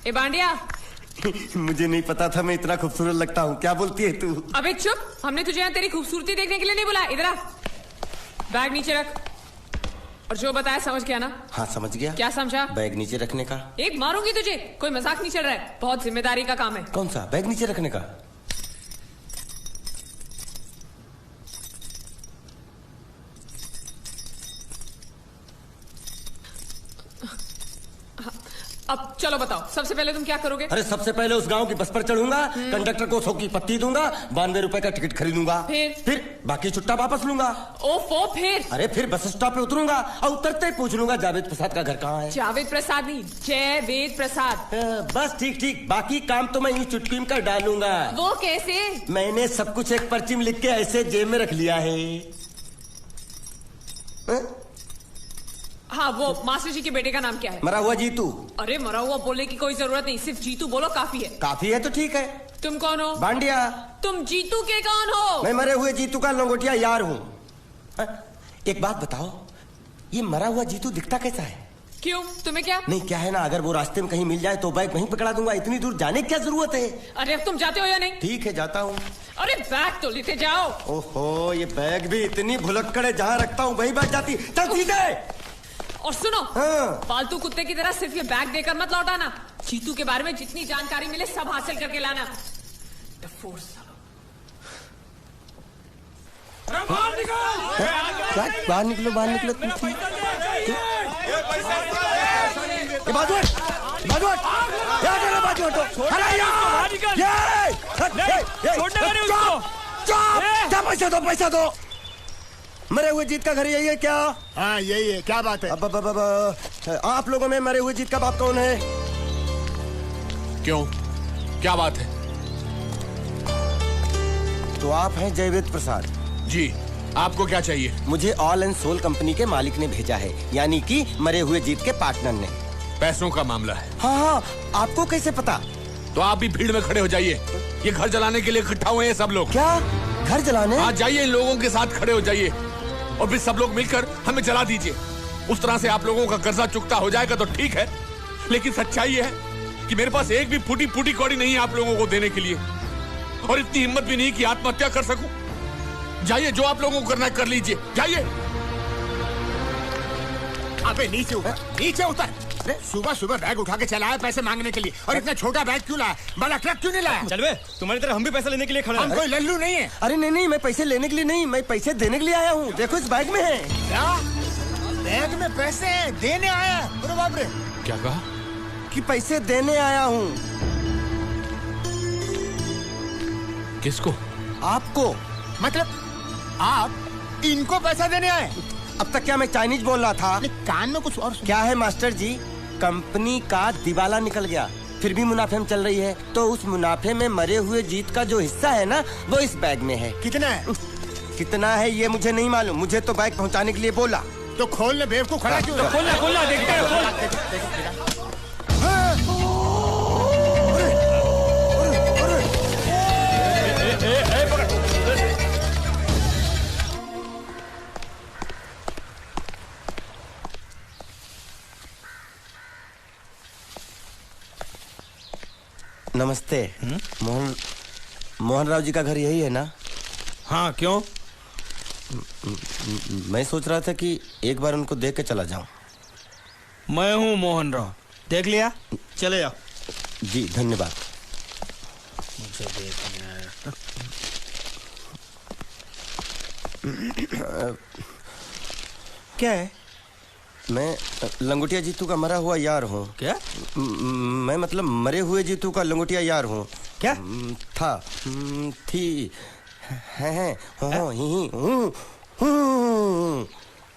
ए बांडिया। मुझे नहीं पता था मैं इतना खूबसूरत लगता हूँ। क्या बोलती है तू? अबे चुप, हमने तुझे यहाँ तेरी खूबसूरती देखने के लिए नहीं बुलाया। इधर आ, बैग नीचे रख। और जो बताया समझ गया ना? हाँ समझ गया। क्या समझा? बैग नीचे रखने का। एक मारूंगी तुझे, कोई मजाक नहीं चल रहा है, बहुत जिम्मेदारी का काम है। कौन सा? बैग नीचे रखने का। अब चलो बताओ, सबसे पहले तुम क्या करोगे? अरे सबसे पहले उस गांव की बस पर चढ़ूंगा, कंडक्टर को 100 की पत्ती दूंगा, 92 रुपए का टिकट खरीदूंगा। फिर बाकी छुट्टा वापस लूंगा। ओफो, फिर? अरे फिर बस स्टॉप पे उतरूंगा और उतरते ही पूछ लूंगा जावेद प्रसाद का घर कहाँ है। जावेद प्रसाद नहीं, जयवेद प्रसाद। बस ठीक ठीक, बाकी काम तो मैं यूं चुटकी में कर डालूंगा। वो कैसे? मैंने सब कुछ एक पर्ची में लिख के ऐसे जेब में रख लिया है। हाँ, वो मास्टर जी के बेटे का नाम क्या है? मरा हुआ जीतू। अरे मरा हुआ बोलने की कोई जरूरत नहीं, सिर्फ जीतू बोलो काफी है। काफी है तो ठीक है। तुम कौन हो? बांडिया। तुम जीतू के कौन हो? मैं मरे हुए जीतू का लंगोटिया यार हूँ। एक बात बताओ, ये मरा हुआ जीतू दिखता कैसा है? क्यों, तुम्हें क्या? नहीं क्या है ना, अगर वो रास्ते में कहीं मिल जाए तो बैग वहीं पकड़ा दूंगा। इतनी दूर जाने की क्या जरूरत है? अरे अब तुम जाते हो या नहीं? ठीक है जाता हूँ। अरे बैग तो लेते जाओ। ओहो, ये बैग भी इतनी भुलक्कड़ है, जहाँ रखता हूँ वहीं बैठ जाती। चल ठीक है। और सुनो, हाँ। पालतू कुत्ते की तरह सिर्फ ये बैग देकर मत लौटाना। जीतू के बारे में जितनी जानकारी मिले सब हासिल करके लाना। बाहर निकलो, बाहर निकलो। पैसा दो। मरे हुए जीत का घर यही है क्या? हाँ यही है। क्या बात है? अब आप लोगों में मरे हुए जीत का बाप कौन है? क्यों, क्या बात है? तो आप हैं जयवेद प्रसाद जी। आपको क्या चाहिए? मुझे ऑल एंड सोल कंपनी के मालिक ने भेजा है, यानी कि मरे हुए जीत के पार्टनर ने। पैसों का मामला है। हाँ, आपको कैसे पता? तो आप भी भीड़ में खड़े हो जाइए। ये घर जलाने के लिए इकट्ठा हुए हैं सब लोग। क्या घर जलाने? हाँ जाइए, इन लोगों के साथ खड़े हो जाइए और फिर सब लोग मिलकर हमें जला दीजिए। उस तरह से आप लोगों का कर्जा चुकता हो जाएगा तो ठीक है, लेकिन सच्चाई है कि मेरे पास एक भी फूटी फूटी कौड़ी नहीं है आप लोगों को देने के लिए, और इतनी हिम्मत भी नहीं कि आत्महत्या कर सकूं। जाइए, जो आप लोगों को करना है कर लीजिए, जाइए। अबे नीचे उतर, नीचे उतर। सुबह सुबह बैग उठा के चला है पैसे मांगने के लिए, और इतना छोटा बैग क्यों लाया? बड़ा ट्रक क्यों नहीं लाया? चल बे, तुम्हारी तरह हम भी पैसा लेने के लिए खड़े हैं। हम कोई लल्लू नहीं है। अरे नहीं, मैं पैसे लेने के लिए नहीं, मैं पैसे देने के लिए आया हूँ। देखो इस बैग में है। क्या बैग में पैसे हैं? देने आया? अरे बाप रे। क्या कहा? कि पैसे देने आया हूँ। किसको? आपको। मतलब आप इनको पैसा देने आए? अब तक क्या मैं चाइनीज बोल रहा था? कान में कुछ और क्या है मास्टर जी, कंपनी का दिवाला निकल गया, फिर भी मुनाफे में चल रही है, तो उस मुनाफे में मरे हुए जीत का जो हिस्सा है ना, वो इस बैग में है। कितना है? कितना है ये मुझे नहीं मालूम, मुझे तो बैग पहुंचाने के लिए बोला। तो खोल ले, बेवकूफ खड़ा क्यों? तो खोलना देखते हैं। नमस्ते। मोहन राव जी का घर यही है ना? हाँ क्यों? मैं सोच रहा था कि एक बार उनको देख के चला जाऊं। मैं हूँ मोहन राव, देख लिया, चले जाओ। जी धन्यवाद। मुझे देखना है। क्या है? मैं लंगोटिया जीतू का मरा हुआ यार हूँ। क्या? मैं मतलब मरे हुए जीतू का लंगोटिया यार हूँ। क्या? था, थी, है,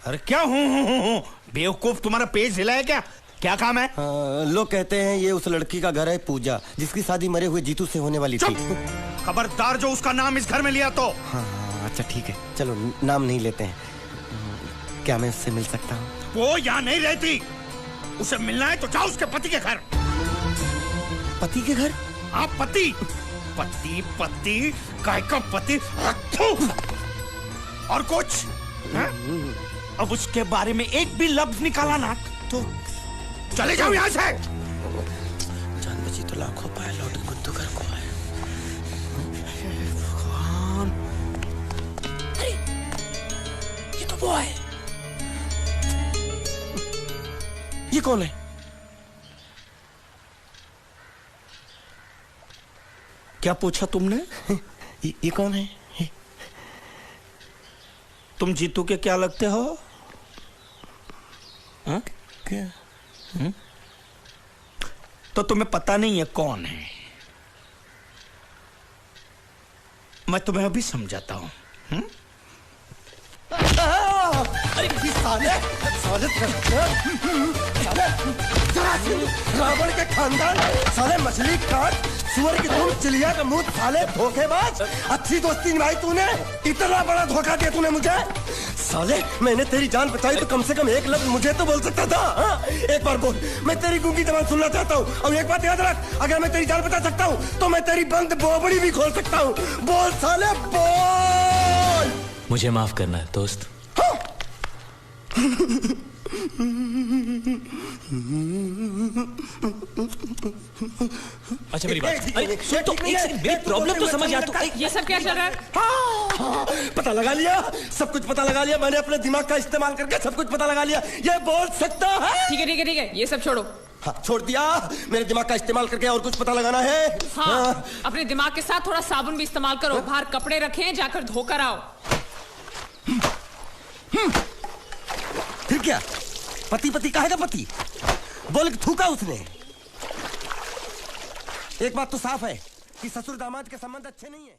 अरे क्या हूँ? बेवकूफ, तुम्हारा पेज हिला है क्या? क्या काम है? लोग कहते हैं ये उस लड़की का घर है पूजा, जिसकी शादी मरे हुए जीतू से होने वाली थी। खबरदार जो उसका नाम इस घर में लिया तो। हाँ अच्छा ठीक है, चलो नाम नहीं लेते हैं। क्या मैं उससे मिल सकता हूँ? वो यहाँ नहीं रहती, उसे मिलना है तो जाओ उसके पति के घर। पति के घर? हाँ पति, पति पति काय का पति, और कुछ है? अब उसके बारे में एक भी लफ्ज निकाला ना तो चले जाओ यहाँ से। तो लाखों पाए लौट के बुद्धू घर को आए। अरे ये तो वो है। ये कौन है? क्या पूछा तुमने? ये कौन है? तुम जीतू के क्या लगते हो? हाँ? क्या? तो तुम्हें पता नहीं है कौन है? मैं तुम्हें अभी समझाता हूं। अरे साले साले रावण के खानदान, साले मछली काट सुअर की तुम चिड़िया का मुंह, साले धोखेबाज। अच्छी दोस्ती निभाई तूने, इतना बड़ा धोखा दिया तूने मुझे। साले मैंने तेरी जान बचाई तो कम से कम एक लफ्ज मुझे तो बोल सकता था। हाँ? एक बार बोल, मैं तेरी गूंगी जबान सुनना चाहता हूँ। और एक बात याद रख, अगर मैं तेरी जान बचा सकता हूँ तो मैं तेरी बंद बोबड़ी भी खोल सकता हूँ। बोल साले बोल। मुझे माफ करना है दोस्त। अच्छा मेरी बात, अरे सुन तो एक सेकंड, मेरी प्रॉब्लम तो समझ आ। तो ये सब क्या चल रहा है? हाँ, पता लगा लिया, सब कुछ पता लगा लिया मैंने। अपने दिमाग का इस्तेमाल करके सब कुछ पता लगा लिया। ये बोल सकता है? ठीक है ठीक है ठीक है, ये सब छोड़ो। हाँ, छोड़ दिया। मेरे दिमाग का इस्तेमाल करके और कुछ पता लगाना है। हाँ, अपने दिमाग के साथ थोड़ा साबुन भी इस्तेमाल करो। बाहर कपड़े रखें, जाकर धोकर आओ। फिर क्या? पति पति कहेगा पति, बोल के थूका उसने। एक बात तो साफ है कि ससुर दामाद के संबंध अच्छे नहीं है।